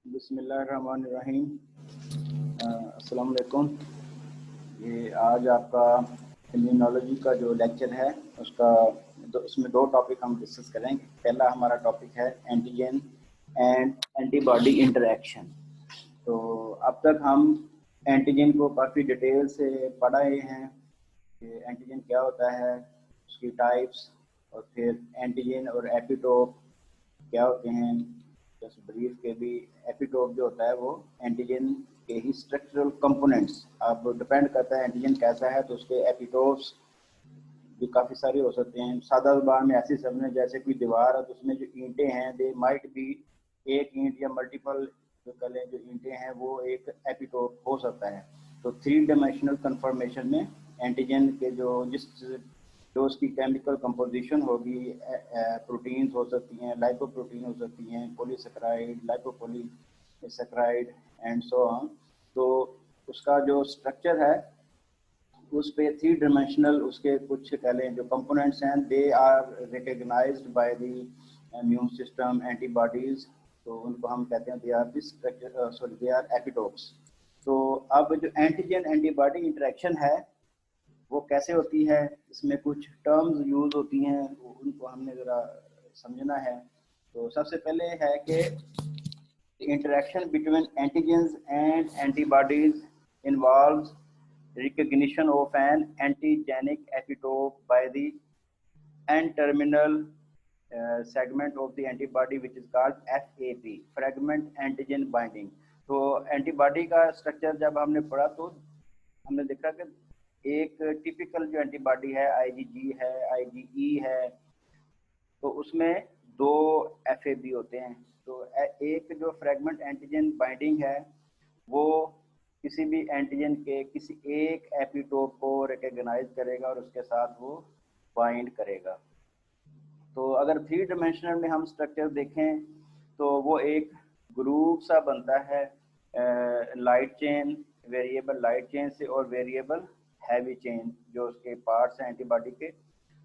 बिस्मिल्लाहिर्रहमानिर्रहीम। अस्सलाम वालेकुम। ये आज आपका इम्यूनोलॉजी का जो लेक्चर है उसमें दो टॉपिक हम डिस्कस करेंगे। पहला हमारा टॉपिक है एंटीजन एंड एंटीबॉडी इंटरेक्शन। तो अब तक हम एंटीजन को काफ़ी डिटेल से पढ़ाए हैं कि एंटीजन क्या होता है, उसकी टाइप्स, और फिर एंटीजन और एपिटोप क्या होते हैं। जैसे ब्रीफ के भी एपिटोप जो होता है वो एंटीजन के ही स्ट्रक्चरल कंपोनेंट्स, अब डिपेंड करता है एंटीजन कैसा है तो उसके एपिटोप्स भी काफ़ी सारे हो सकते हैं। सादा ज़ुबान में ऐसे समझें जैसे कोई दीवार है तो उसमें जो ईंटें हैं दे माइट बी एक ईंट या मल्टीपल जो कलें जो ईंटें हैं वो एक एपिटोप हो सकता है। तो 3 डायमेंशनल कन्फर्मेशन में एंटीजन के जो उसकी केमिकल कंपोजिशन होगी, प्रोटीन्स हो सकती हैं, लाइपोप्रोटीन हो सकती हैं, polysaccharide, lipopolysaccharide and so on. तो उसका जो स्ट्रक्चर है उस पे 3 डायमेंशनल उसके कुछ कह लें जो कंपोनेंट्स हैं they are recognised by the immune system antibodies. तो उनको हम कहते हैं they are the structure they are epitopes. तो अब जो एंटीजन एंटीबॉडी इंटरेक्शन है वो कैसे होती है, इसमें कुछ टर्म्स यूज होती हैं उनको हमने ज़रा समझना है। तो सबसे पहले है कि interaction between antigens and antibodies involves recognition of an antigenic epitope by the N-terminal segment of the antibody which is called FAB, fragment antigen binding। तो एंटीबॉडी का स्ट्रक्चर जब हमने पढ़ा तो हमने देखा कि एक टिपिकल जो एंटीबॉडी है IgG है, IgE है, तो उसमें 2 FAB होते हैं। तो एक जो फ्रैगमेंट एंटीजन बाइंडिंग है वो किसी भी एंटीजन के किसी एक एपिटोप को रिकॉग्नाइज करेगा और उसके साथ वो बाइंड करेगा। तो अगर 3 डायमेंशनल में हम स्ट्रक्चर देखें तो वो एक ग्रुप सा बनता है light chain, variable light chain से और वेरिएबल हैवी चेन जो उसके पार्ट्स हैं एंटीबॉडी के,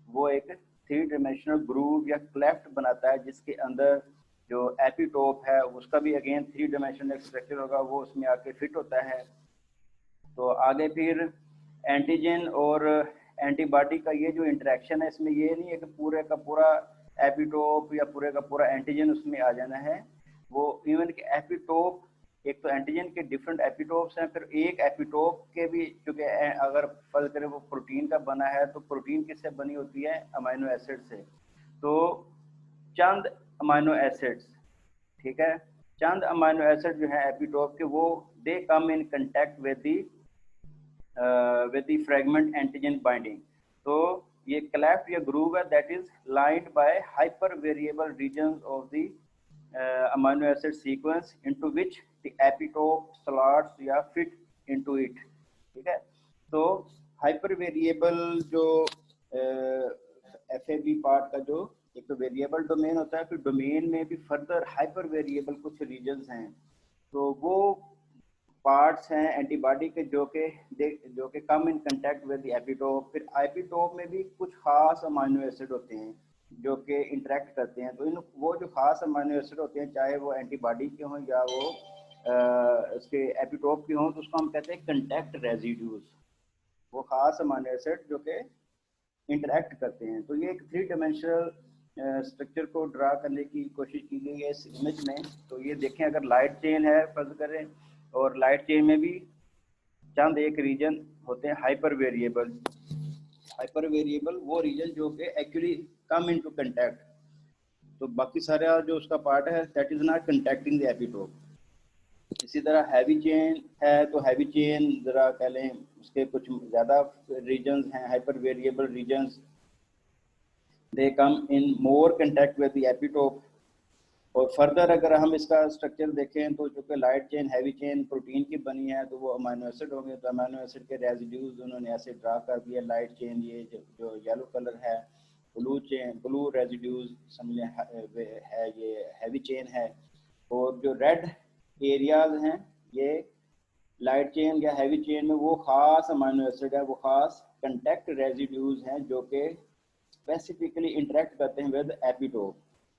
वो एक 3 डायमेंशनल ग्रुप या क्लेफ्ट बनाता है जिसके अंदर जो एपिटोप है उसका भी अगेन 3 डायमेंशनल स्ट्रक्चर होगा, वो उसमें आके फिट होता है। तो आगे फिर एंटीजन और एंटीबॉडी का ये जो इंटरेक्शन है इसमें ये नहीं है कि पूरे का पूरा एपिटोप या पूरे का पूरा एंटीजन उसमें आ जाना है। वो इवन के एपिटोप, एक तो एंटीजन के डिफरेंट एपिटोप्स हैं, फिर एक एपिटोप के भी चूँकि अगर फर्ज करें वो प्रोटीन का बना है तो प्रोटीन किससे बनी होती है, अमाइनो एसिड से। तो चंद अमाइनो एसिड्स, ठीक है, चंद अमाइनो एसिड जो है एपिटोप के वो they come in contact with the fragment antigen binding. तो ये क्लेफ्ट या ग्रूव है that is lined by hyper variable regions of the amino acid sequence into which the epitope slots या fit into it. ठीक है, तो hyper variable जो FAB part का जो एक तो वेरिएबल डोमेन होता है, फिर डोमेन में भी फर्दर हाइपर वेरिएबल कुछ रीजन्स हैं। तो वो पार्ट्स हैं एंटीबॉडी के जो के कम इन कांटेक्ट विद एपिटोप। फिर एपिटोप में भी कुछ खास अमाइनो एसिड होते हैं जो कि इंटरेक्ट करते हैं। तो इन वो जो खास अमाइनो एसिड होते हैं चाहे वो एंटीबॉडी के हों या वो उसके एपिटोप के हों, तो उसको हम कहते हैं कंटेक्ट रेजिड्यूज, वो खास अमाइनो एसिड जो कि इंटरेक्ट करते हैं। तो ये एक 3 डायमेंशनल स्ट्रक्चर को ड्रा करने की कोशिश की गई है इस इमेज में। तो ये देखें, अगर लाइट चेन है फर्ज करें, और लाइट चेन में भी चंद एक रीजन होते हैं हाइपर वेरिएबल। हाइपर वेरिएबल वो रीजन जो कि एक्चुअली कम इनटू कांटेक्ट, तो बाकी सारा जो उसका पार्ट है that is not contacting the epitope. इसी तरह हैवी चेन है तो हैवी चेन ज़रा कह लें उसके कुछ ज़्यादा रीजन्स हैं, hyper variable regions, they come in more contact with the epitope. और फर्दर अगर हम इसका स्ट्रक्चर देखें तो चूँकि light chain heavy chain protein की बनी है तो वो अमाइनो एसिड होंगे, तो अमाइनो एसिड के रेजिड्यूज उन्होंने ऐसे ड्रा कर दिया। लाइट चेन ये जो येलो कलर है, ब्लू चेन ब्लू रेजिड्यूज समझें है, ये हैवी चेन है। और जो रेड एरियाज हैं ये लाइट चेन या हैवी चेन में वो खास अमाइनो एसिड है, वो खास कंटेक्ट रेजिड्यूज हैं जो कि स्पेसिफिकली इंटरेक्ट करते हैं विद एपिटोप।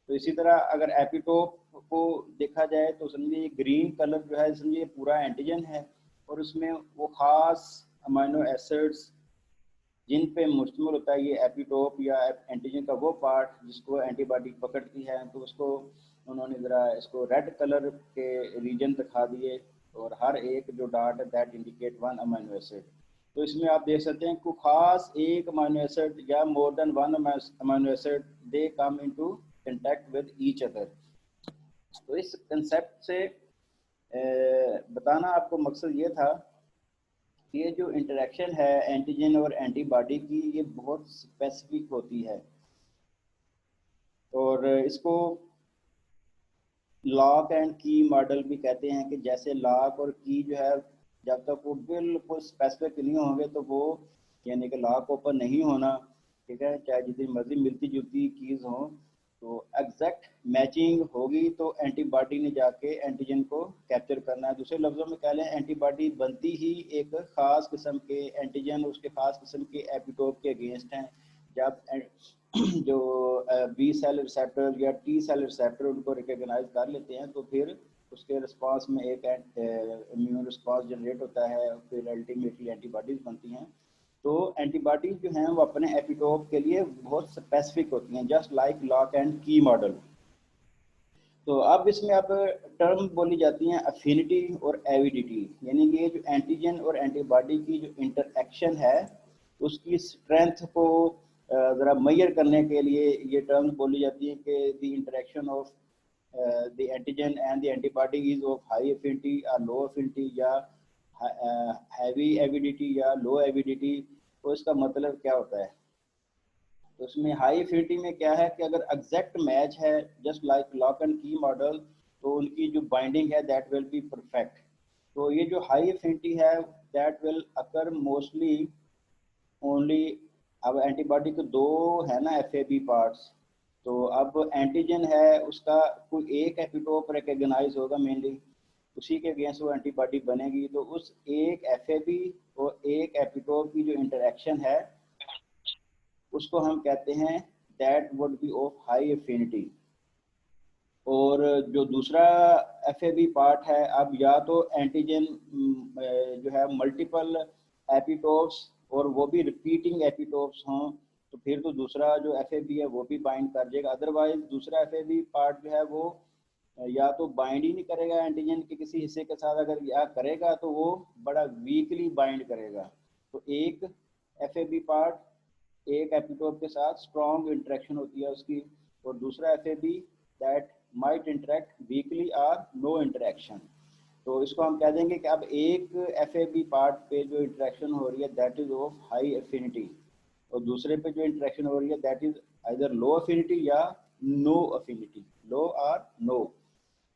तो इसी तरह अगर एपिटोप को देखा जाए तो समझिए ग्रीन कलर जो है समझिए पूरा एंटीजन है, और उसमें वो खास अमाइनो एसिड्स जिन पे मुश्तमिल होता है ये एपिटोप या एंटीजन का वो पार्ट जिसको एंटीबॉडी पकड़ती है, तो उसको उन्होंने ज़रा इसको रेड कलर के रीजन दिखा दिए, और हर एक जो डार्ट है that indicate one amino acid. तो इसमें आप देख सकते हैं कि खास एक अमाइनो एसिड या more than one amino acid they come into contact with each other. तो इस कंसेप्ट से बताना आपको मकसद ये था कि ये जो इंटरेक्शन है एंटीजन और एंटीबॉडी की ये बहुत स्पेसिफिक होती है, और इसको लॉक एंड की मॉडल भी कहते हैं कि जैसे लॉक और की जो है जब तक वो बिल्कुल स्पेसिफिक नहीं होंगे तो वो यानी कि लॉक ओपन नहीं होना, ठीक है, चाहे जितनी मर्जी मिलती जुलती कीज हों, तो एग्जैक्ट मैचिंग होगी तो एंटीबॉडी ने जाके एंटीजन को कैप्चर करना है। दूसरे लफ्जों में कह लें एंटीबॉडी बनती ही एक ख़ास किस्म के एंटीजन उसके ख़ास किस्म के एपिटोप के अगेंस्ट हैं। जब जो बी सेल रिसेप्टर या टी सेल रिसेप्टर उनको रिकग्नाइज कर लेते हैं तो फिर उसके रिस्पांस में एक इम्यून रिस्पांस जनरेट होता है, फिर अल्टीमेटली एंटीबॉडीज बनती हैं। तो एंटीबॉडीज जो हैं वो अपने एपिटोप के लिए बहुत स्पेसिफिक होती हैं, जस्ट लाइक लॉक एंड की मॉडल। तो अब इसमें अब टर्म बोली जाती हैं अफिनिटी और एविडिटी, यानी कि ये जो एंटीजन और एंटीबॉडी की जो इंटरएक्शन है उसकी स्ट्रेंथ को ज़रा मेजर करने के लिए ये टर्म्स बोली जाती है कि the interaction of the antigen and the antibody is of high affinity और लो एफिनिटी, या हैवी एविडिटी या लो एविडिटी। तो इसका मतलब क्या होता है? तो उसमें हाई एफिनिटी में क्या है कि अगर एग्जैक्ट मैच है जस्ट लाइक लॉक एंड की मॉडल, तो उनकी जो बाइंडिंग है दैट विल बी परफेक्ट। तो ये जो हाई एफिनिटी है that will occur mostly only. अब एंटीबॉडी के दो है ना एफ पार्ट्स, तो अब एंटीजन है उसका कोई एक एपिटोप रिकग्नाइज होगा मेनली, उसी के अगेंस्ट वो एंटीबॉडी बनेगी। तो उस एक एफ और एक एपिटोप की जो इंटरेक्शन है उसको हम कहते हैं that would be of high affinity. और जो दूसरा एफ पार्ट है, अब या तो एंटीजन जो है मल्टीपल एपिटोप्स और वो भी रिपीटिंग एपिटोप्स हों, तो फिर तो दूसरा जो एफ है वो भी बाइंड कर जाएगा। अदरवाइज दूसरा एफ पार्ट जो है वो या तो बाइंड ही नहीं करेगा एंटीजन के किसी हिस्से के साथ, अगर या करेगा तो वो बड़ा वीकली बाइंड करेगा। तो एक एफ पार्ट एक एपिटोप के साथ स्ट्रॉन्ग इंटरेक्शन होती है उसकी, और दूसरा F that might interact weekly और नो इंटरेक्शन। तो इसको हम कह देंगे कि अब एक एफ पार्ट पे जो इंटरेक्शन हो रही है that is of high affinity, और दूसरे पे जो इंटरेक्शन हो रही है that is either low affinity या नो अफिनिटी, लो और नो।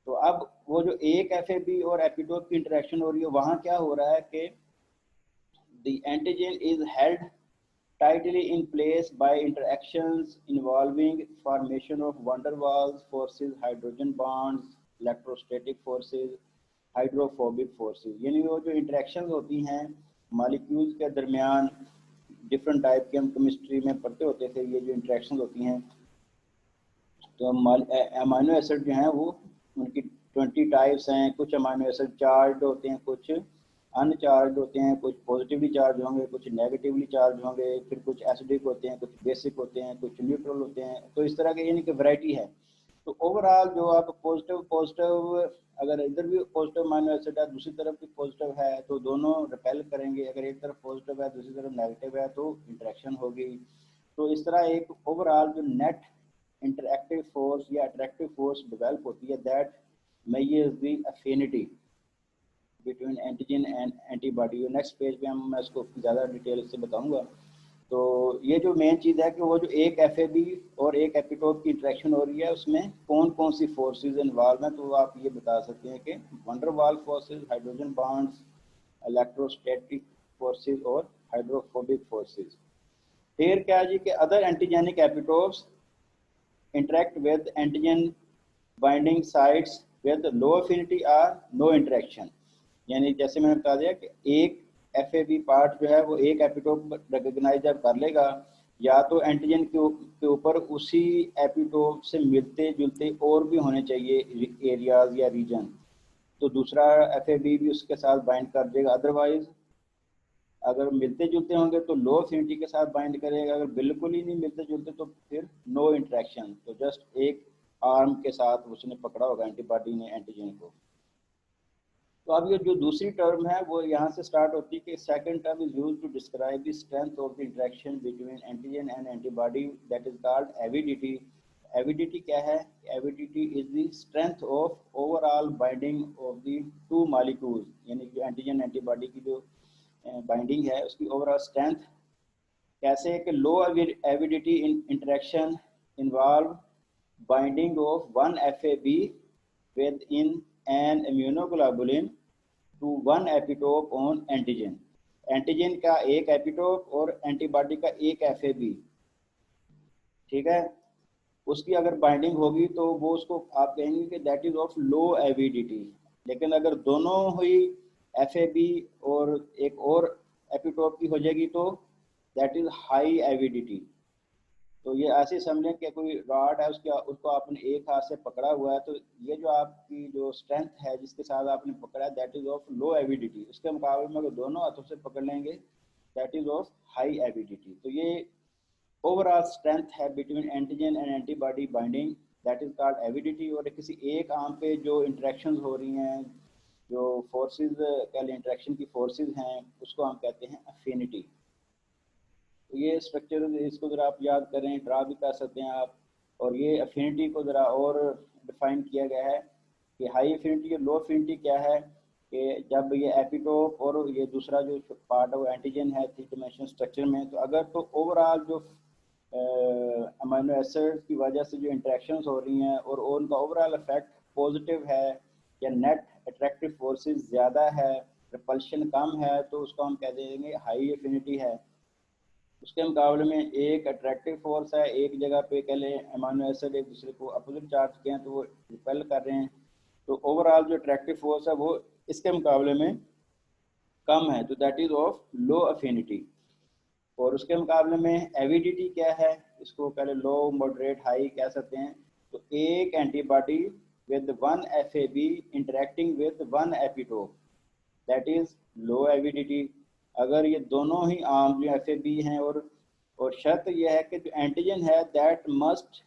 तो अब वो जो एक एफ और एपिटोप की इंटरेक्शन हो रही है वहाँ क्या हो रहा है कि the antigen is held tightly in place by interactions involving formation of van der Waals forces, hydrogen bonds, electrostatic forces, hydrophobic forces. यानी वो जो इंटरेक्शंस होती हैं मॉलिक्यूल्स के दरमियान, डिफरेंट टाइप के हम केमिस्ट्री में पढ़ते होते थे, ये जो इंटरेक्शंस होती हैं, तो अमाइनो एसिड जो हैं वो उनकी 20 टाइप्स हैं। कुछ अमाइनो एसिड चार्ज होते हैं, कुछ अनचार्ज होते हैं, कुछ पॉजिटिवली चार्ज होंगे, कुछ नेगेटिवली चार्ज होंगे, फिर कुछ एसिडिक होते हैं, कुछ बेसिक होते हैं, कुछ न्यूट्रल होते हैं। तो इस तरह के यानी कि वैरायटी है। तो ओवरऑल जो आप पॉजिटिव अगर इधर भी पॉजिटिव अमाइनो एसिड है दूसरी तरफ भी पॉजिटिव है तो दोनों रिपेल करेंगे, अगर एक तरफ पॉजिटिव है दूसरी तरफ नेगेटिव है तो इंटरेक्शन होगी। तो इस तरह एक ओवरऑल जो नेट इंटरएक्टिव फोर्स या अट्रैक्टिव फोर्स डेवलप होती है that measures the affinity between antigen and antibody. Next page पे मैं इसको ज़्यादा डिटेल से बताऊंगा। तो ये जो मेन चीज़ है कि वो जो एक एफ और एक एपिटोप की इंटरेक्शन हो रही है उसमें कौन कौन सी फोर्सेस इन्वॉल्व हैं, तो आप ये बता सकते हैं कि van der Waals forces, hydrogen bonds, electrostatic forces और हाइड्रोफोबिक फोर्सेस। फिर क्या है जी कि other antigenic epitopes interact with antigen binding sites with low affinity or no interaction। यानी जैसे मैंने बता दिया कि एक एफ पार्ट जो है वो एक एपिटोप रिकग्नाइज जब कर लेगा या तो एंटीजन के ऊपर उसी एपिटोप से मिलते जुलते और भी होने चाहिए एरियाज या रीजन, तो दूसरा एफएबी भी उसके साथ बाइंड कर देगा। अदरवाइज अगर मिलते जुलते होंगे तो लो अफिनिटी के साथ बाइंड करेगा, अगर बिल्कुल ही नहीं मिलते जुलते तो फिर नो इंटरेक्शन, तो जस्ट एक आर्म के साथ उसने पकड़ा होगा एंटीबॉडी ने एंटीजन को। तो अब ये जो दूसरी टर्म है वो यहाँ से स्टार्ट होती है कि second term is used to describe the strength of the interaction between antigen and antibody, that is called avidity. Avidity क्या है? Avidity is the strength of overall binding of the two molecules, यानी कि antigen antibody की जो binding है उसकी overall strength. कैसे है कि low avidity interaction involve binding of one FAB with in an immunoglobulin to one epitope on antigen. Antigen का एक एपिटोप और एंटीबॉडी का एक एफएबी, ठीक है, उसकी अगर बाइंडिंग होगी तो वो उसको आप कहेंगे कि that is of low avidity. लेकिन अगर दोनों हुई एफएबी और एक और एपिटोप की हो जाएगी तो दैट इज हाई एविडिटी। तो ये ऐसे समझें कि कोई रॉड है उसको आपने एक हाथ से पकड़ा हुआ है, तो ये जो आपकी जो स्ट्रेंथ है जिसके साथ आपने पकड़ा है that is of low avidity. उसके मुकाबले में अगर दोनों हाथों से पकड़ लेंगे that is of high avidity. तो ये ओवरऑल स्ट्रेंथ है between antigen and antibody binding, that is called avidity. और किसी एक आर्म पे जो इंटरेक्शंस हो रही हैं, जो फोर्सेस कह लें इंटरेक्शन की फोर्सेस हैं, उसको हम कहते हैं अफिनिटी। तो ये स्ट्रक्चर इसको ज़रा आप याद करें, ड्रा भी कर सकते हैं आप। और ये अफिनिटी को ज़रा और डिफाइन किया गया है कि हाई अफिनिटी और लो अफिनिटी क्या है, कि जब ये एपिटोप और ये दूसरा जो पार्ट है वो एंटीजन है थ्री डायमेंशनल स्ट्रक्चर में, तो अगर तो ओवरऑल जो अमीनो एसिड की वजह से जो इंटरेक्शंस हो रही हैं और उनका ओवरऑल इफेक्ट पॉजिटिव है या नेट अट्रैक्टिव फोर्सेस ज़्यादा है, रिपल्शन कम है, तो उसको हम कह देंगे हाई अफिनिटी है। उसके मुकाबले में एक अट्रैक्टिव फोर्स है, एक जगह पे कह लें अमीनो एसिड एक दूसरे को अपोजिट चार्ज किए हैं तो वो रिपेल कर रहे हैं, तो ओवरऑल जो अट्रैक्टिव फोर्स है वो इसके मुकाबले में कम है, तो that is of low affinity. और उसके मुकाबले में एविडिटी क्या है, इसको पहले लो मॉडरेट हाई कह सकते हैं। तो एक antibody with one FAB interacting with one epitope, that is low avidity. अगर ये दोनों ही आर्म जो एफएबी हैं और शर्त यह है कि जो एंटीजन है that must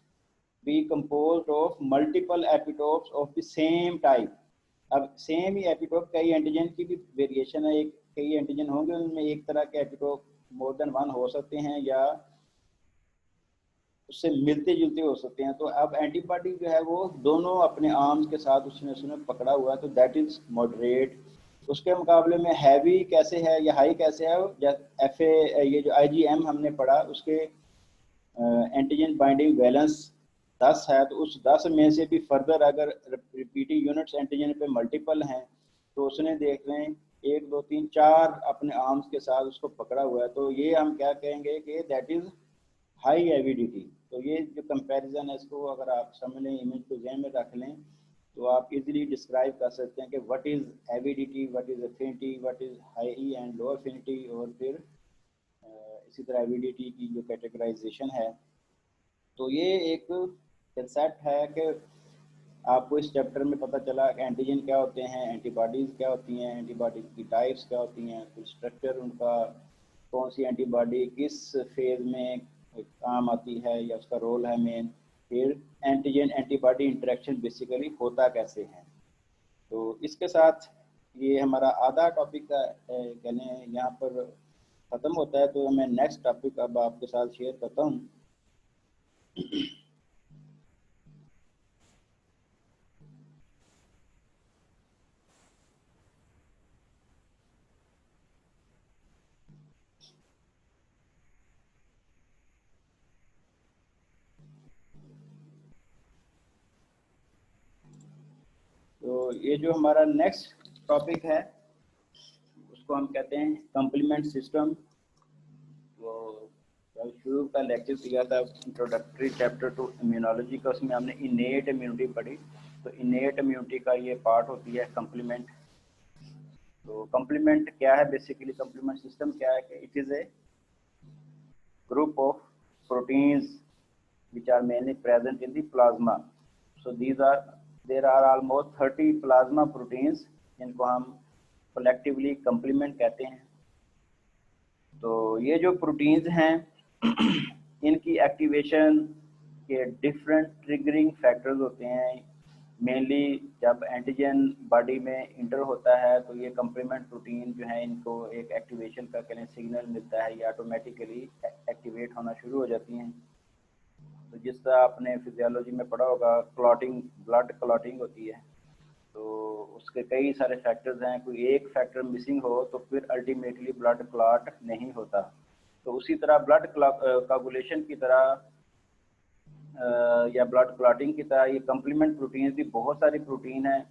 be composed of multiple epitopes of the same type. अब सेम ही एपिटोप, कई एंटीजन की भी वेरिएशन है, एक कई एंटीजन होंगे उनमें एक तरह के एपिटोप मोर देन वन हो सकते हैं या उससे मिलते जुलते हो सकते हैं। तो अब एंटीबॉडी जो है वो दोनों अपने आर्म्स के साथ उसने पकड़ा हुआ है, तो दैट इज मॉडरेट। उसके मुकाबले में हैवी कैसे है या हाई कैसे है, एफ ए ये जो आईजीएम हमने पढ़ा उसके एंटीजन बाइंडिंग बैलेंस 10 है, तो उस 10 में से भी फर्दर अगर रिपीटिंग यूनिट्स एंटीजन पे मल्टीपल हैं तो उसने देख लें 1 2 3 4 अपने आर्म्स के साथ उसको पकड़ा हुआ है, तो ये हम क्या कहेंगे कि दैट इज हाई एविडिटी। तो ये जो कंपैरिजन है इसको अगर आप समझ लें, इमेज को ध्यान में रख लें, तो आप इजीली डिस्क्राइब कर सकते हैं कि what is avidity, what is affinity, what is high and low affinity, और फिर इसी तरह एविडिटी की जो कैटेगराइजेशन है। तो ये एक कंसेप्ट है कि आपको इस चैप्टर में पता चला कि एंटीजन क्या होते हैं, एंटीबॉडीज़ क्या होती हैं, एंटीबॉडी की टाइप्स क्या होती हैं, फिर स्ट्रक्चर उनका, कौन सी एंटीबॉडी किस फेज में काम आती है या उसका रोल है मेन, फिर एंटीजन एंटीबॉडी इंटरेक्शन बेसिकली होता कैसे है। तो इसके साथ ये हमारा आधा टॉपिक का कहने यहाँ पर ख़त्म होता है, तो मैं नेक्स्ट टॉपिक अब आपके साथ शेयर करता हूँ। तो ये जो हमारा नेक्स्ट टॉपिक है उसको हम कहते हैं कम्प्लीमेंट सिस्टम। वो जब शुरू का लेक्चर दिया था इंट्रोडक्टरी चैप्टर टू इम्यूनोलॉजी का, उसमें हमने इनेट इम्यूनिटी पढ़ी। तो इनेट इम्यूनिटी का ये पार्ट होती है कम्प्लीमेंट। तो कम्प्लीमेंट क्या है बेसिकली, कम्प्लीमेंट सिस्टम क्या है कि it is a group of proteins which are mainly present in the plasma. So there are almost 30 plasma proteins जिनको हम collectively complement कहते हैं। तो ये जो प्रोटीन्स हैं इनकी एक्टिवेशन के डिफरेंट ट्रिगरिंग फैक्टर्स होते हैं। मेनली जब एंटीजन बॉडी में इंटर होता है तो ये कम्प्लीमेंट प्रोटीन जो है इनको एक एक्टिवेशन का करें सिग्नल मिलता है, ये ऑटोमेटिकली एक्टिवेट होना शुरू हो जाती हैं। तो जिस तरह आपने फिजियोलॉजी में पढ़ा होगा क्लॉटिंग, ब्लड क्लॉटिंग होती है, तो उसके कई सारे फैक्टर्स हैं। कोई एक फैक्टर मिसिंग हो तो फिर अल्टीमेटली ब्लड क्लॉट नहीं होता। तो उसी तरह ब्लड कोगुलेशन की तरह या ब्लड क्लॉटिंग की तरह ये कम्प्लीमेंट प्रोटीन्स भी बहुत सारी प्रोटीन हैं।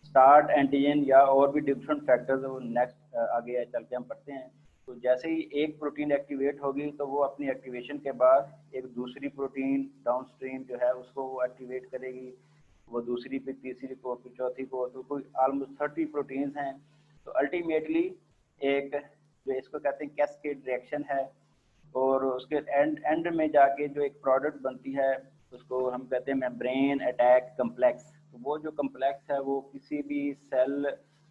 स्टार्ट एंटीजन या और भी डिफरेंट फैक्टर्स वो नेक्स्ट आगे चल के हम पढ़ते हैं। तो जैसे ही एक प्रोटीन एक्टिवेट होगी तो वो अपनी एक्टिवेशन के बाद एक दूसरी प्रोटीन डाउनस्ट्रीम जो है उसको वो एक्टिवेट करेगी, वो दूसरी फिर तीसरी को फिर चौथी को, तो कोई ऑलमोस्ट 30 प्रोटीन्स हैं। तो अल्टीमेटली एक जो इसको कहते हैं कैस्केड रिएक्शन है, और उसके एंड में जाके जो एक प्रोडक्ट बनती है उसको हम कहते हैं मेम्ब्रेन अटैक कम्प्लेक्स। तो वो जो कम्प्लेक्स है वो किसी भी सेल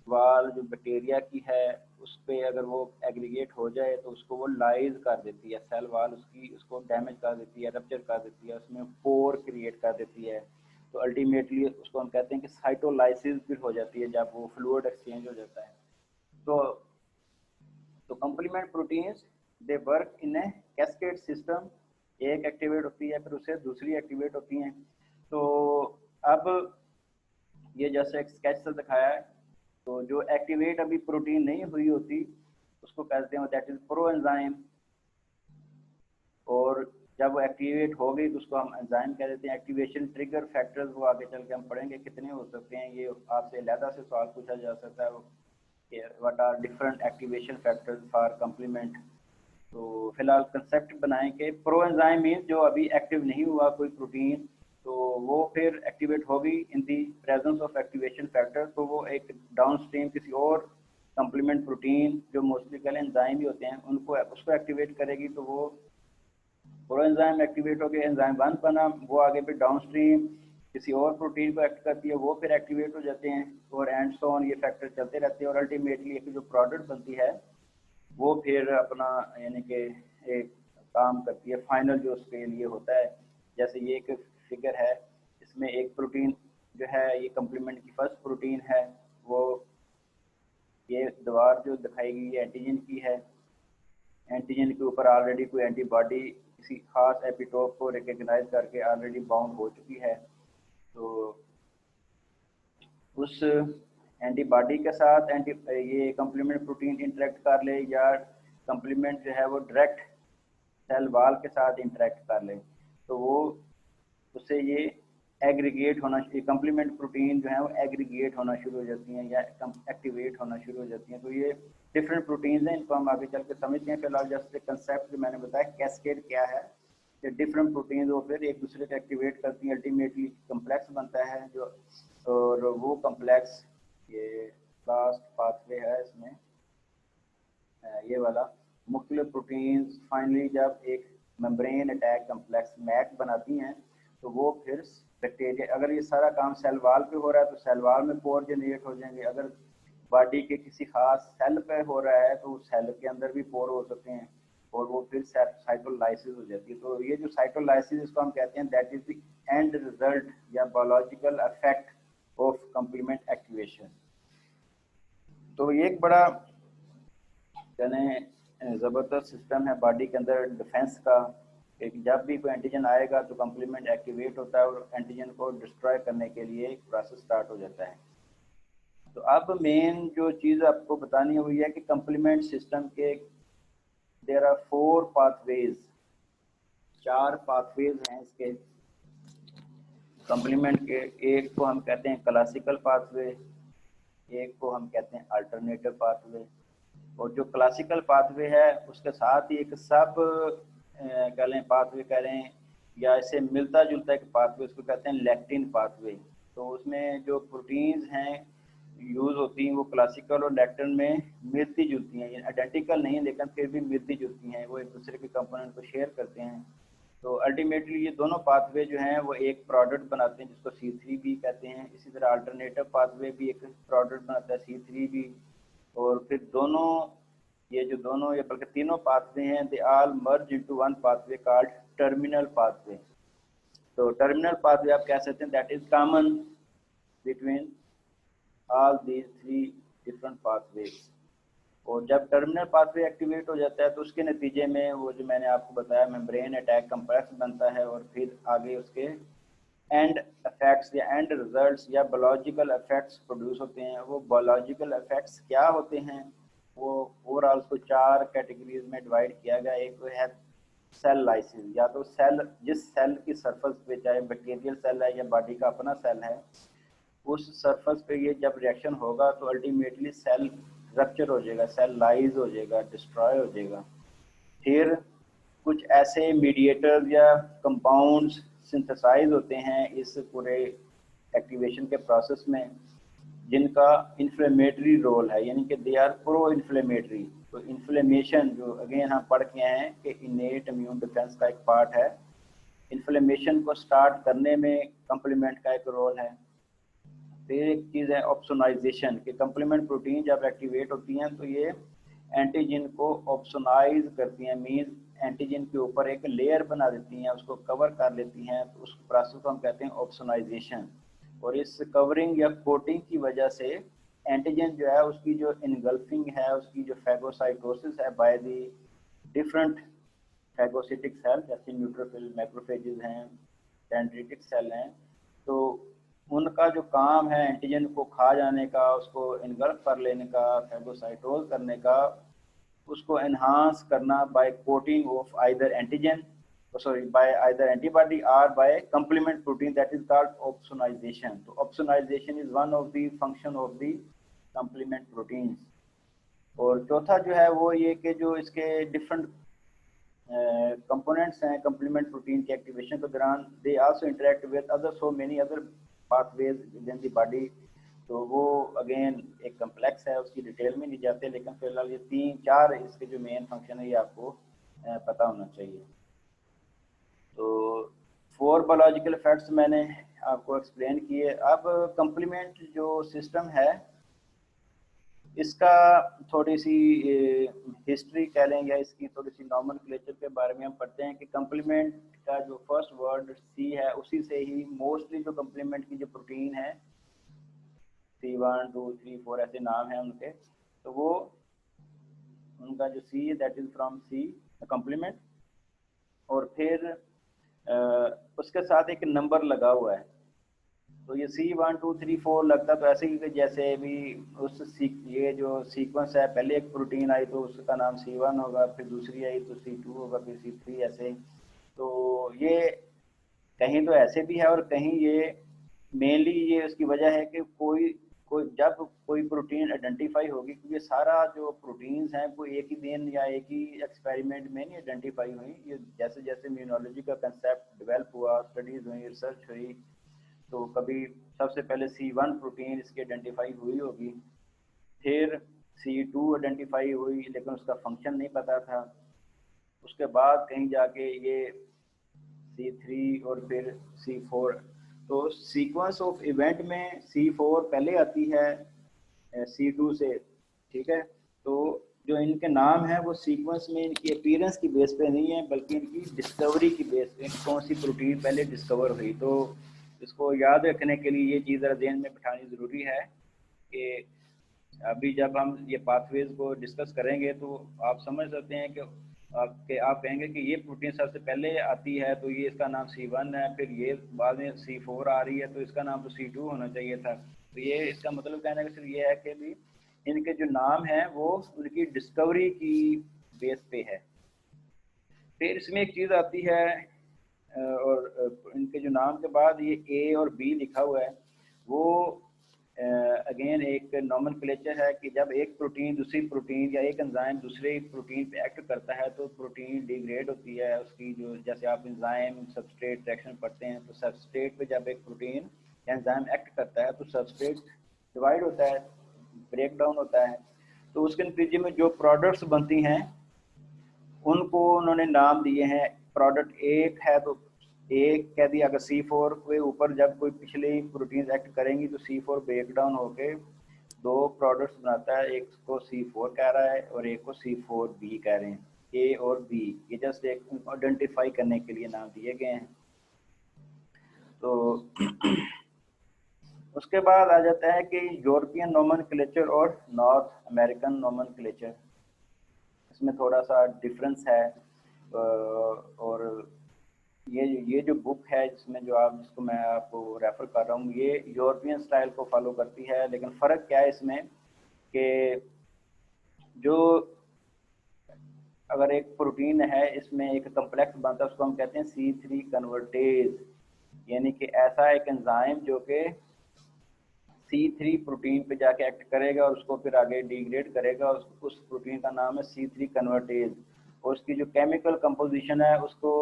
वाल जो बैक्टीरिया की है उस पर अगर वो एग्रीगेट हो जाए तो उसको वो लाइज कर देती है, सेल वाल उसको डैमेज कर देती है, रप्चर कर देती है, उसमें पोर क्रिएट कर देती है। तो अल्टीमेटली उसको हम कहते हैं कि साइटोलाइसिस भी हो जाती है जब वो फ्लूइड एक्सचेंज हो जाता है। तो complement proteins they work in A cascade system, एक एक्टिवेट होती है फिर उससे दूसरी एक्टिवेट होती हैं। तो अब ये जैसे एक स्केच से दिखाया है, तो जो एक्टिवेट अभी प्रोटीन नहीं हुई होती उसको कहते हैं दैट इज प्रो एंजाइम, और जब वो एक्टिवेट हो गई तो उसको हम एंजाइम कह देते हैं। एक्टिवेशन ट्रिगर फैक्टर्स वो आगे चल के हम पढ़ेंगे कितने हो सकते हैं, ये आपसे अलग से सवाल पूछा जा सकता है, what are different activation factors for complement. तो फिलहाल कंसेप्ट बनाएं कि प्रो एंजाइम मीन्स जो अभी एक्टिव नहीं हुआ कोई प्रोटीन, तो वो फिर एक्टिवेट होगी in the presence of activation factor, तो वो एक डाउनस्ट्रीम किसी और कम्प्लीमेंट प्रोटीन जो मोस्टली कल एंजाइम ही होते हैं उनको उसको एक्टिवेट करेगी। तो वो प्रो एंजाइम एक्टिवेट हो गए, एंजाइम 1 बना, वो आगे फिर डाउनस्ट्रीम किसी और प्रोटीन को एक्ट करती है, वो फिर एक्टिवेट हो जाते हैं, और एंड सो ऑन ये फैक्टर चलते रहते हैं, और अल्टीमेटली एक जो प्रोडक्ट बनती है वो फिर अपना यानी कि एक काम करती है फाइनल जो उसके लिए होता है। जैसे ये एक फिगर है, इसमें एक प्रोटीन जो है ये कम्प्लीमेंट की फर्स्ट प्रोटीन है, वो ये दीवार जो दिखाएगी ये एंटीजन की है। एंटीजन के ऊपर ऑलरेडी कोई एंटीबॉडी किसी खास एपिटोप को रिकग्नाइज करके ऑलरेडी बाउंड हो चुकी है। तो उस एंटीबॉडी के साथ ये कम्प्लीमेंट प्रोटीन इंटरेक्ट कर ले, या कम्प्लीमेंट जो है वो डायरेक्ट सेल वाल के साथ इंटरेक्ट कर ले, तो वो उससे ये एग्रीगेट होना, ये कम्प्लीमेंट प्रोटीन जो है वो एग्रीगेट होना शुरू हो जाती हैं या एक्टिवेट होना शुरू हो जाती हैं। तो ये डिफरेंट प्रोटीन्स हैं, इनको हम आगे चल के समझते हैं। फिलहाल जैसे कंसेप्ट जो मैंने बताया कैस्केड क्या है, ये डिफरेंट प्रोटीन्स वो फिर एक दूसरे को एक्टिवेट करती हैं, अल्टीमेटली कम्प्लेक्स बनता है जो, और वो कम्प्लेक्स ये लास्ट पाथवे है इसमें ये वाला, मुख्तलिफ प्रोटीन्स फाइनली जब एक मेम्ब्रेन अटैक कम्प्लेक्स मैक बनाती हैं तो वो फिर बैक्टीरिया, अगर ये सारा काम सेल वाल पे हो रहा है तो सेल वाल में पोर जनरेट हो जाएंगे, अगर बॉडी के किसी खास सेल पे हो रहा है तो उस सेल के अंदर भी पोर हो सकते हैं, और वो फिर साइटोलाइसिस हो जाती है। तो ये जो साइटोलाइसिस इसको हम कहते हैं that is the end result या biological effect of complement activation. तो ये एक बड़ा यानी ज़बरदस्त सिस्टम है बॉडी के अंदर डिफेंस का, कि जब भी कोई एंटीजन आएगा तो कम्प्लीमेंट एक्टिवेट होता है और एंटीजन को डिस्ट्रॉय करने के लिए एक प्रोसेस स्टार्ट हो जाता है। तो अब मेन जो चीज़ आपको बतानी है वो ये है कि कम्प्लीमेंट सिस्टम के देयर आर 4 पाथवेज, 4 पाथवेज हैं इसके कम्प्लीमेंट के। एक को हम कहते हैं क्लासिकल पाथवे, एक को हम कहते हैं अल्टरनेटिव पाथवे, और जो क्लासिकल पाथवे है उसके साथ ही एक सब कह लें पाथवे कह लें या इससे मिलता जुलता एक पाथवे, उसको कहते हैं लैक्टिन पाथवे। तो उसमें जो प्रोटीन्स हैं यूज़ होती हैं वो क्लासिकल और लैक्टिन में मिलती जुलती हैं, आइडेंटिकल नहीं लेकिन फिर भी मिलती जुलती हैं, वो एक दूसरे के कंपोनेंट को शेयर करते हैं। तो अल्टीमेटली ये दोनों पाथवे जो हैं वो एक प्रोडक्ट बनाते हैं जिसको C3 भी कहते हैं। इसी तरह अल्टरनेटिव पाथवे भी एक प्रोडक्ट बनाता है C3 भी। और फिर दोनों ये बल्कि तीनों पाथवे हैं, they all merge into one pathway called terminal pathway. तो टर्मिनल पाथवे आप कह सकते हैं that is common between all these three different pathways. और जब टर्मिनल पाथवे एक्टिवेट हो जाता है तो उसके नतीजे में वो जो मैंने आपको बताया मेम्ब्रेन अटैक कम्प्लेक्स बनता है, और फिर आगे उसके एंड इफेक्ट्स या एंड रिजल्ट्स या बायोलॉजिकल इफेक्ट्स प्रोड्यूस होते हैं। वो बायोलॉजिकल इफेक्ट्स क्या होते हैं, वो ओवरऑल उसको 4 कैटेगरीज में डिवाइड किया गया। एक तो है सेल लाइसिस, या तो सेल जिस सेल की सरफेस पे, चाहे बैक्टीरियल सेल है या बॉडी का अपना सेल है, उस सरफेस पे ये जब रिएक्शन होगा तो अल्टीमेटली सेल रप्चर हो जाएगा, सेल लाइज हो जाएगा, डिस्ट्रॉय हो जाएगा। फिर कुछ ऐसे मीडिएटर्स या कंपाउंड्स सिंथेसाइज होते हैं इस पूरे एक्टिवेशन के प्रोसेस में, जिनका इन्फ्लेमेटरी रोल है, यानी कि दे आर प्रो इन्फ्लेमेटरी। तो इन्फ्लेमेशन जो अगेन हम पढ़ के आए हैं कि इनेट इम्यून डिफेंस का एक पार्ट है, इन्फ्लेमेशन को स्टार्ट करने में कंप्लीमेंट का एक रोल है। फिर एक चीज़ है ऑप्सोनाइजेशन, कि कंप्लीमेंट प्रोटीन जब एक्टिवेट होती हैं तो ये एंटीजन को ऑप्सोनाइज करती हैं, मीन एंटीजन के ऊपर एक लेयर बना देती हैं, उसको कवर कर लेती हैं। तो उस प्रोसेस को हम कहते हैं ऑप्सोनाइजेशन। और इस कवरिंग या कोटिंग की वजह से एंटीजन जो है उसकी जो इनगल्फिंग है, उसकी जो फैगोसाइटोसिस है by the different phagocytic cell, जैसे न्यूट्रोफिल, मैक्रोफेजेस हैं, डेंड्रिटिक सेल हैं, तो उनका जो काम है एंटीजन को खा जाने का, उसको इनगल्फ कर लेने का, फैगोसाइटोज करने का, उसको एनहांस करना बाय coating of either antigen, sorry, by either antibody or by complement protein, that is called opsonization. So opsonization is one of the function of the complement proteins. और चौथा जो है वो ये कि जो इसके डिफरेंट कंपोनेंट्स हैं कंप्लीमेंट प्रोटीन के एक्टिवेशन के दौरान, they also interact with other so many other pathways with in the body. तो वो अगेन एक कम्प्लेक्स है, उसकी डिटेल में नहीं जाते, लेकिन फिलहाल ये 3-4 इसके जो मेन फंक्शन है ये आपको पता होना चाहिए। तो 4 बायोलॉजिकल इफेक्ट्स मैंने आपको एक्सप्लेन किए। अब कंप्लीमेंट जो सिस्टम है इसका थोड़ी सी हिस्ट्री कह लें या इसकी थोड़ी सी नॉमेनक्लेचर के बारे में हम पढ़ते हैं कि कंप्लीमेंट का जो फर्स्ट वर्ड सी है उसी से ही मोस्टली जो कंप्लीमेंट की जो प्रोटीन है C1, 2, 3, 4 ऐसे नाम हैं उनके, तो वो उनका जो सी है that is from C complement. और फिर उसके साथ एक नंबर लगा हुआ है, तो ये C1, 2, 3, 4 लगता तो ऐसे ही जैसे भी ये जो सीक्वेंस है, पहले एक प्रोटीन आई तो उसका नाम C1 होगा, फिर दूसरी आई तो C2 होगा, फिर C3 ऐसे। तो ये कहीं तो ऐसे भी है और कहीं ये मेनली ये उसकी वजह है कि कोई जब कोई प्रोटीन आइडेंटिफाई होगी, क्योंकि सारा जो प्रोटीन्स हैं कोई एक ही दिन या एक ही एक्सपेरिमेंट में नहीं आइडेंटिफाई हुई। ये जैसे जैसे इम्यूनोलॉजी का कंसेप्ट डेवलप हुआ, स्टडीज हुई, रिसर्च हुई, तो कभी सबसे पहले C1 प्रोटीन इसकी आइडेंटिफाई हुई होगी, फिर C2 आइडेंटिफाई हुई लेकिन उसका फंक्शन नहीं पता था, उसके बाद कहीं जाके ये C3 और फिर C4। तो सीक्वेंस ऑफ इवेंट में C4 पहले आती है C2 से, ठीक है। तो जो इनके नाम है वो सीक्वेंस में इनकी अपीयरेंस की बेस पे नहीं है, बल्कि इनकी डिस्कवरी की बेस पे, कौन सी प्रोटीन पहले डिस्कवर हुई। तो इसको याद रखने के लिए ये चीज़ ज़हन में बिठानी ज़रूरी है कि अभी जब हम ये पाथवेज को डिस्कस करेंगे तो आप समझ सकते हैं कि आप कहेंगे कि ये प्रोटीन सबसे पहले आती है तो ये इसका नाम C1 है, फिर ये बाद में C4 आ रही है तो इसका नाम तो C2 होना चाहिए था। तो ये इसका मतलब कहने का सिर्फ ये है कि भी इनके जो नाम है वो उनकी डिस्कवरी की बेस पे है। फिर इसमें एक चीज़ आती है और इनके जो नाम के बाद ये A और B लिखा हुआ है, वो अगेन एक नॉमेनक्लेचर है कि जब एक प्रोटीन दूसरी प्रोटीन या एक एंजाइम दूसरे प्रोटीन पे एक्ट करता है तो प्रोटीन डिग्रेड होती है उसकी, जो जैसे आप एंजाइम सबस्ट्रेट रिएक्शन पढ़ते हैं, तो सबस्ट्रेट पे जब एक प्रोटीन एंजाइम एक्ट करता है तो सबस्ट्रेट डिवाइड होता है, ब्रेक डाउन होता है। तो उसके नतीजे में जो प्रोडक्ट्स बनती हैं उनको उन्होंने नाम दिए हैं प्रोडक्ट एक है तो एक कह दिया, अगर C4 के ऊपर जब कोई पिछली प्रोटीन एक्ट करेंगी तो C4 ब्रेक डाउन होके दो प्रोडक्ट्स बनाता है, एक को C4 कह रहा है और एक को C4B कह रहे हैं। A और B ये जस्ट एक आइडेंटिफाई करने के लिए नाम दिए गए हैं। तो उसके बाद आ जाता है कि यूरोपियन नोमेनक्लेचर और नॉर्थ अमेरिकन नोमेनक्लेचर, इसमें थोड़ा सा डिफरेंस है। और ये जो बुक है जिसमें जो आप जिसको मैं आपको रेफर कर रहा हूँ, ये यूरोपियन स्टाइल को फॉलो करती है, लेकिन फ़र्क क्या है इसमें कि जो अगर एक प्रोटीन है इसमें एक कम्प्लेक्स बनता है उसको हम कहते हैं C3 कन्वर्टेज, यानी कि ऐसा एक एंजाइम जो कि C3 प्रोटीन पे जाके एक्ट करेगा और उसको फिर आगे डिग्रेड करेगा, उस प्रोटीन का नाम है C3 कन्वर्टेज। और उसकी जो केमिकल कंपोजिशन है उसको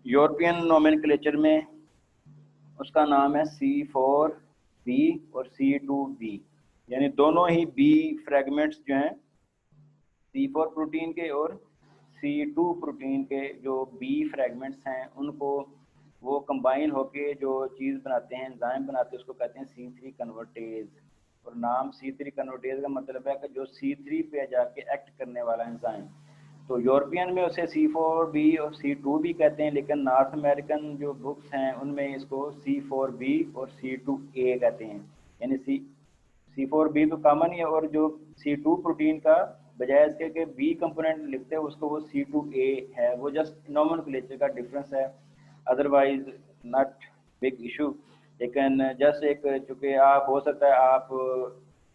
यूरोपियन नोमेनक्लेचर में उसका नाम है C4B और C2B, यानी दोनों ही B फ्रेगमेंट्स जो हैं C4 प्रोटीन के और C2 प्रोटीन के जो B फ्रेगमेंट्स हैं उनको वो कंबाइन होके जो चीज़ बनाते हैं, एंजाइम बनाते हैं, उसको कहते हैं C3 कन्वर्टेज। और नाम C3 कन्वर्टेज का मतलब है कि जो C3 पे जाके एक्ट करने वाला एंजाइम। तो यूरोपियन में उसे C4B और C2B कहते हैं, लेकिन नॉर्थ अमेरिकन जो बुक्स हैं उनमें इसको C4B और C2A कहते हैं, यानी C4B तो कॉमन ही है, और जो C2 प्रोटीन का बजाय इसके के B कंपोनेंट लिखते हैं उसको वो C2A है, वो जस्ट नोमेनक्लेचर का डिफरेंस है, अदरवाइज नॉट बिग इशू। लेकिन जस्ट एक चूँकि आप हो सकता है आप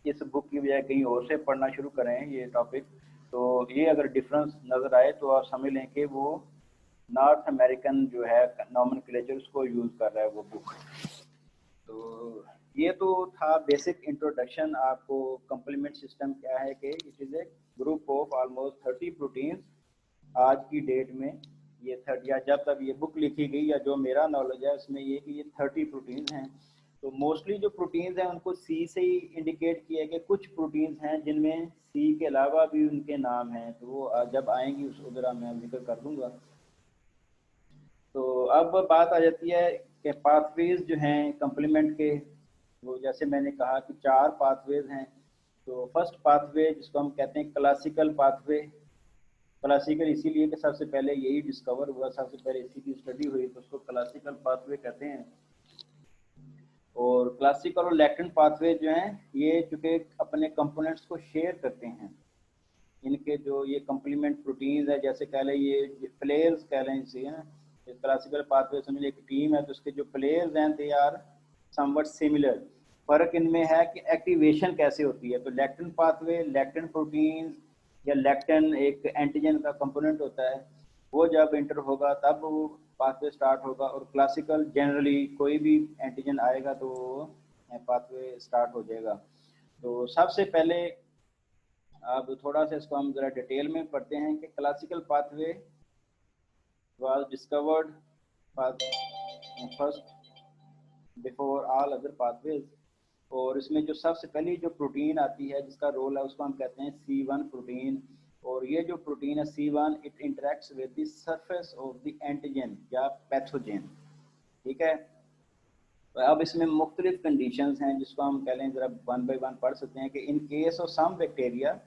इस बुक की बजाय कहीं और से पढ़ना शुरू करें ये टॉपिक, तो ये अगर डिफरेंस नज़र आए तो आप समझ लें कि वो नॉर्थ अमेरिकन जो है नोमेनक्लेचर उसको यूज़ कर रहा है वो बुक। तो ये तो था बेसिक इंट्रोडक्शन आपको कंप्लीमेंट सिस्टम क्या है, कि it is a group of almost 30 proteins. आज की डेट में ये 30 या जब तक ये बुक लिखी गई या जो मेरा नॉलेज है उसमें ये कि ये 30 प्रोटीन्स हैं। तो मोस्टली जो प्रोटीन्स हैं उनको सी से ही इंडिकेट किया गया, कुछ प्रोटीन्स हैं जिनमें सी के अलावा भी उनके नाम हैं, तो वो जब आएंगी उस उधर मैं जिक्र कर दूंगा। तो अब बात आ जाती है कि पाथवेज जो हैं कंप्लीमेंट के, वो जैसे मैंने कहा कि 4 पाथवेज हैं। तो फर्स्ट पाथवे जिसको हम कहते हैं क्लासिकल पाथवे, क्लासिकल इसीलिए कि सबसे पहले यही डिस्कवर हुआ, सबसे पहले इसी की स्टडी हुई, तो उसको क्लासिकल पाथवे कहते हैं। और क्लासिकल और लैटेंट पाथवे जो हैं ये चूँकि अपने कंपोनेंट्स को शेयर करते हैं, इनके जो ये कंप्लीमेंट प्रोटीन्स है, जैसे कह लें ये प्लेयर्स कह लें इसे, है क्लासिकल पाथवे समझ एक टीम है तो उसके जो प्लेयर्स हैं दे आर समवट सिमिलर। फर्क इनमें है कि एक्टिवेशन कैसे होती है। तो लैक्टिन पाथवे, लैक्टिन प्रोटीन्स या लैक्टिन एक एंटीजन का कंपोनेंट होता है, वो जब इंटर होगा तब वो पाथवे स्टार्ट होगा। और क्लासिकल जनरली कोई भी एंटीजन आएगा तो पाथवे स्टार्ट हो जाएगा। तो सबसे पहले अब थोड़ा सा इसको हम ज़रा डिटेल में पढ़ते हैं कि classical pathway was discovered first before all other pathways. और इसमें जो सबसे पहली जो प्रोटीन आती है जिसका रोल है उसको हम कहते हैं C1 प्रोटीन। और ये जो प्रोटीन है C1 it interacts with the surface of the antigen या पैथोजन, ठीक है। तो अब इसमें मुख्तलिफ कंडीशंस हैं जिसको हम कह लें ज़रा वन बाई वन पढ़ सकते हैं कि in case of some bacteria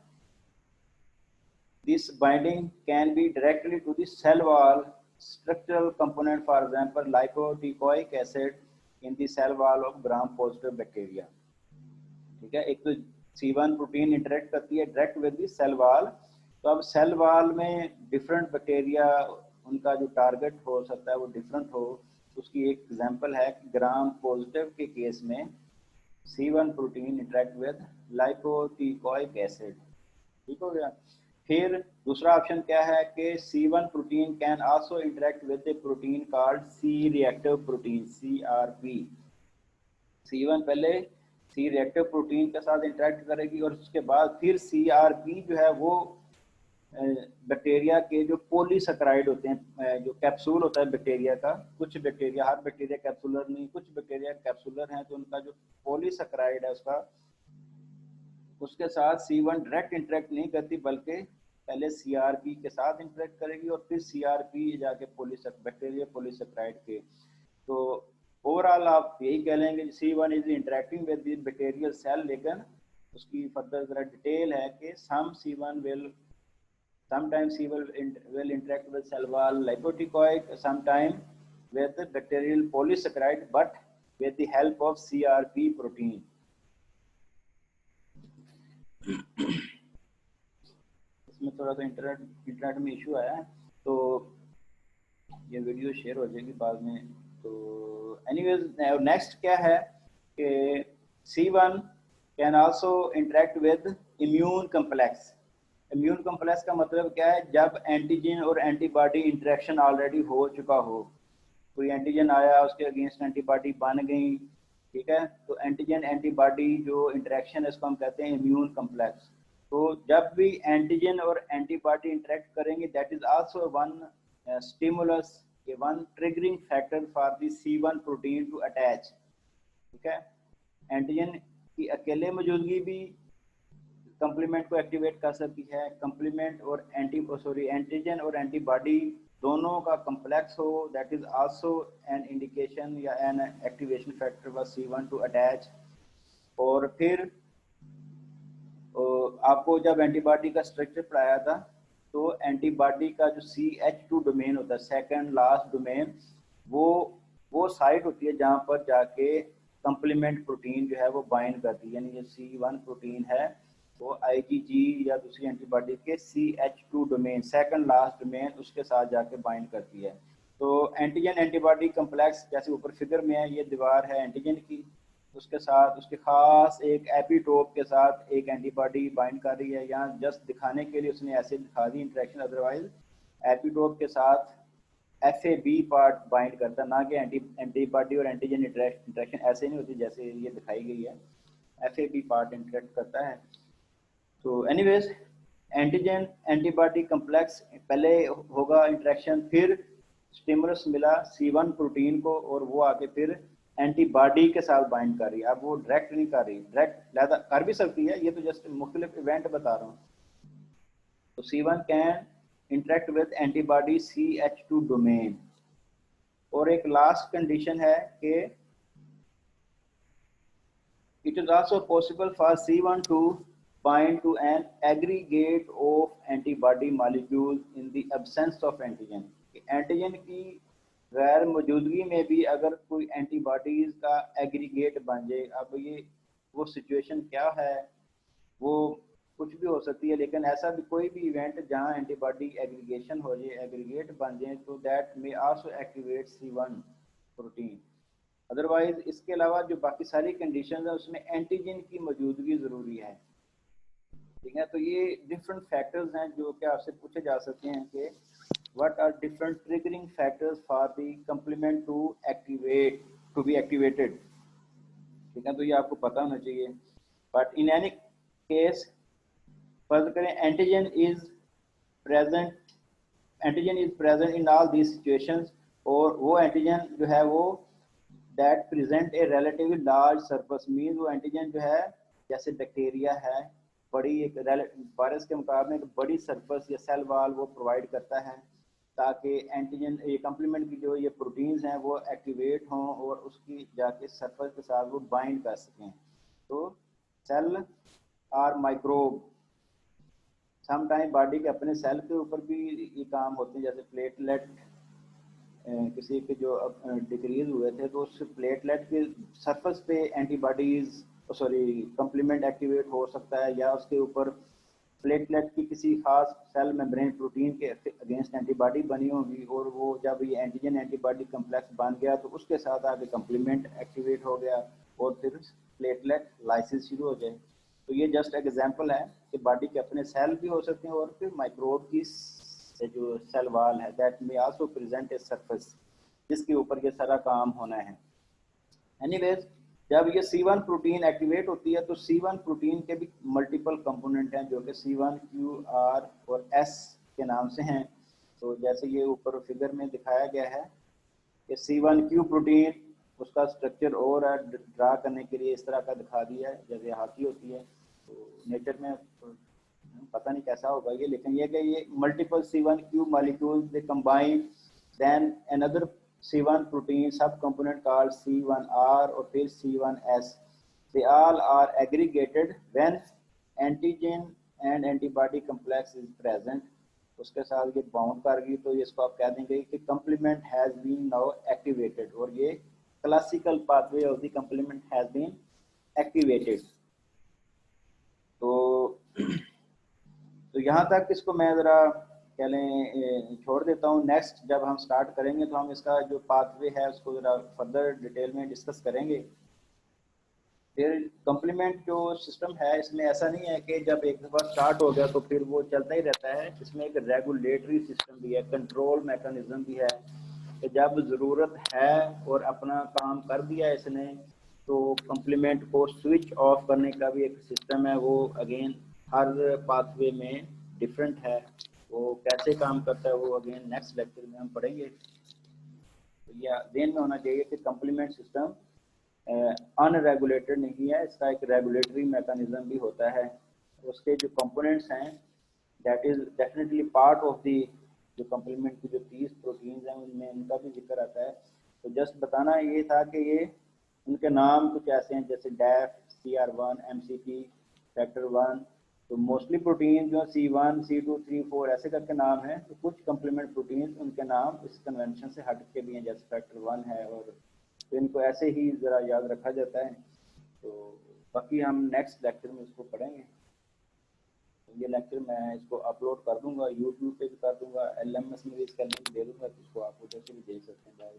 this binding can be directly to the cell wall structural component, for example lipotecoic acid in the cell wall of gram positive bacteria, ठीक है। एक तो C1 protein interact करती है direct with the cell wall, तो अब cell wall में different bacteria उनका जो टारगेट हो सकता है वो डिफरेंट हो। उसकी एक एग्जांपल है ग्राम पॉजिटिव के केस में C1 protein interact with lipoteichoic acid, ठीक हो गया। फिर दूसरा ऑप्शन क्या है कि C1 protein can also interact with A protein called C reactive protein CRP। C1 पहले C रिएक्टिव प्रोटीन के साथ इंटरेक्ट करेगी और उसके बाद फिर CRP जो है वो बैक्टीरिया के जो पॉलीसैकेराइड होते हैं, जो कैप्सूल होता है बैक्टीरिया का, कुछ बैक्टीरिया, हर बैक्टीरिया कैप्सूलर नहीं, कुछ बैक्टीरिया कैप्सूलर हैं, तो उनका जो पॉलीसैकेराइड है उसका उसके साथ C1 डायरेक्ट इंटरेक्ट नहीं करती बल्कि पहले CRP के साथ इंटरेक्ट करेगी और फिर CRP जाके बैक्टीरिया पॉलीसेकेराइड के। तो ओवरऑल आप यही कह लेंगे C1 is interacting with the bacterial cell, लेकिन उसकी फर्दर जरा डिटेल है कि sometimes C will interact with cell wall lipotecoid, sometimes with the bacterial polysaccharide, but with the help of CRP protein. इसमें थोड़ा सा इंटरनेट में इशू आया है, तो ये वीडियो शेयर हो जाएगी बाद में। तो एनीवेज नेक्स्ट क्या है कि C1 can also interact with immune complex. Immune complex का मतलब क्या है, जब एंटीजन और एंटीबॉडी इंटरेक्शन ऑलरेडी हो चुका हो, कोई एंटीजन आया उसके अगेंस्ट एंटीबॉडी बन गई, ठीक है, तो एंटीजन एंटीबॉडी जो इंटरेक्शन है इसको हम कहते हैं इम्यून कम्प्लेक्स। तो जब भी एंटीजन और एंटीबॉडी इंटरेक्ट करेंगे, that is also one stimulus, one triggering factor for the C1 protein to attach, ठीक है। एंटीजन की अकेले मौजूदगी भी कंप्लीमेंट को एक्टिवेट कर सकती है, कंप्लीमेंट और एंटीजन और एंटीबॉडी दोनों का कम्प्लेक्स हो, that is also an indication या an activation factor for C1 to attach. और फिर आपको जब एंटीबॉडी का स्ट्रक्चर पढ़ाया था, तो एंटीबॉडी का जो CH2 डोमेन होता है, सेकंड लास्ट डोमेन, वो साइट होती है जहाँ पर जाके कंप्लीमेंट प्रोटीन जो है वो बाइंड करती है, यानी जो C1 प्रोटीन है वो IgG या दूसरी एंटीबॉडी के CH2 domain, second last domain, उसके साथ जाके बाइंड करती है। तो एंटीजन एंटीबॉडी कम्प्लेक्स जैसे ऊपर फिगर में है, ये दीवार है एंटीजन की, उसके साथ उसके खास एक एपिटोप के साथ एक एंटीबॉडी बाइंड कर रही है। यहाँ जस्ट दिखाने के लिए उसने ऐसे दिखा दी इंटरेक्शन, अदरवाइज एपिटोप के साथ FAB पार्ट बाइंड करता है, ना कि एंटीबॉडी और एंटीजन इंटरेक्शन ऐसे नहीं होती जैसे ये दिखाई गई है, FAB पार्ट इंटरेक्ट करता है। तो एनीवेज एंटीजन एंटीबॉडी कम्प्लेक्स पहले होगा इंटरेक्शन, फिर स्टिमुलस मिला C1 प्रोटीन को और वो आके फिर एंटीबॉडी के साथ बाइंड कर रही है। अब वो डायरेक्ट नहीं कर रही, डायरेक्ट कर भी सकती है, ये तो जस्ट मुख्तलिफ इवेंट बता रहा हूँ। तो C1 can interact with antibody CH2 domain. और एक लास्ट कंडीशन है कि it is also possible for C1 to bind to an aggregate of antibody molecules in the absence of antigen। Antigen की गैर मौजूदगी में भी अगर कोई एंटीबॉडीज का एग्रीगेट बन जाए, अब ये वो सिचुएशन क्या है, वो कुछ भी हो सकती है, लेकिन ऐसा भी कोई भी इवेंट जहां एंटीबॉडी एग्रीगेशन हो जाए, एग्रीगेट बन जाए, तो that may also activate C1 protein. Otherwise इसके अलावा जो बाकी सारी कंडीशन है उसमें एंटीजन की मौजूदगी जरूरी है, ठीक है। तो ये डिफरेंट फैक्टर्स हैं जो कि आपसे पूछे जा सकते हैं कि what are different triggering factors for the complement to be activated, ठीक है। तो ये आपको पता होना चाहिए। बट इन एनी केस फर्ज करें, antigen is present in all these situations, और वो एंटीजन जो है वो that present A relatively large surface, mean वो एंटीजन जो है जैसे बैक्टीरिया है, बड़ी एक वायरस के मुकाबले एक बड़ी सरफेस या सेल वॉल वो प्रोवाइड करता है, ताकि एंटीजन ये कंप्लीमेंट की जो ये प्रोटीन्स हैं वो एक्टिवेट हों और उसकी जाके सरफेस के साथ वो बाइंड कर सकें। तो सेल और माइक्रोब समटाइम बॉडी के अपने सेल के ऊपर भी ये काम होते हैं, जैसे प्लेटलेट किसी के जो डिक्रीज हुए थे तो उस प्लेटलेट के सरफेस पे एंटीबॉडीज कंप्लीमेंट एक्टिवेट हो सकता है, या उसके ऊपर प्लेटलेट की किसी खास सेल मेम्ब्रेन प्रोटीन के अगेंस्ट एंटीबॉडी बनी होगी, और वो जब ये एंटीजन एंटीबॉडी कम्प्लेक्स बन गया तो उसके साथ आगे कंप्लीमेंट एक्टिवेट हो गया और फिर प्लेटलेट लाइसिस शुरू हो जाए। तो ये जस्ट एग्जांपल है कि बॉडी के अपने सेल भी हो सकते हैं और फिर माइक्रोब की जो सेल वॉल है that may also present a surface जिसके ऊपर ये सारा काम होना है। एनीवेज जब ये C1 प्रोटीन एक्टिवेट होती है तो C1 प्रोटीन के भी मल्टीपल कंपोनेंट हैं जो कि C1 Q R और S के नाम से हैं। तो जैसे ये ऊपर फिगर में दिखाया गया है कि C1 Q प्रोटीन, उसका स्ट्रक्चर और ड्रा करने के लिए इस तरह का दिखा दिया है, जैसे हाथी होती है, तो नेचर में पता नहीं कैसा होगा ये, लेकिन ये कि ये multiple C1q molecules they combine, then another C1 protein sub component called C1R और फिर C1S, they all are aggregated when antigen and antibody complex is present। उसके साथ ये बाउंड कर गई तो इसको आप कह देंगे कि complement has been now activated, और ये classical pathway of the complement has been activated। तो यहाँ तक इसको मैं ज़रा कह लें छोड़ देता हूँ। नेक्स्ट जब हम स्टार्ट करेंगे तो हम इसका जो पाथवे है उसको ज़रा फर्दर डिटेल में डिस्कस करेंगे। फिर कम्प्लीमेंट जो सिस्टम है इसमें ऐसा नहीं है कि जब एक दफ़ा स्टार्ट हो गया तो फिर वो चलता ही रहता है। इसमें एक रेगुलेटरी सिस्टम भी है, कंट्रोल मैकेनिज्म भी है कि जब ज़रूरत है और अपना काम कर दिया इसने तो कम्प्लीमेंट को स्विच ऑफ करने का भी एक सिस्टम है। वो अगेन हर पाथवे में डिफरेंट है, वो कैसे काम करता है वो अगेन नेक्स्ट लेक्चर में हम पढ़ेंगे। तो यह ध्यान में होना चाहिए कि कम्प्लीमेंट सिस्टम अनरेगुलेटेड नहीं है, इसका एक रेगुलेटरी मैकेनिज्म भी होता है। उसके जो कंपोनेंट्स हैं that is definitely part of the जो कम्प्लीमेंट की जो 30 प्रोटीन्स हैं उनमें उनका भी जिक्र आता है। तो जस्ट बताना ये था कि ये उनके नाम कुछ ऐसे हैं जैसे डैफ, CR1, MCP, फैक्टर 1। तो मोस्टली प्रोटीन जो C1, C2, 3, 4 ऐसे करके नाम है। तो कुछ कम्प्लीमेंट प्रोटीन उनके नाम इस कन्वेंशन से हट के भी हैं, जैसे फैक्टर 1 है, और तो इनको ऐसे ही ज़रा याद रखा जाता है। तो बाकी हम नेक्स्ट लेक्चर में इसको पढ़ेंगे। तो ये लेक्चर मैं इसको अपलोड कर दूंगा, यूट्यूब पे भी कर दूंगा, LMS में भी इसका लिंक दे दूंगा, तो इसको आप उधर से भी देख सकते हैं।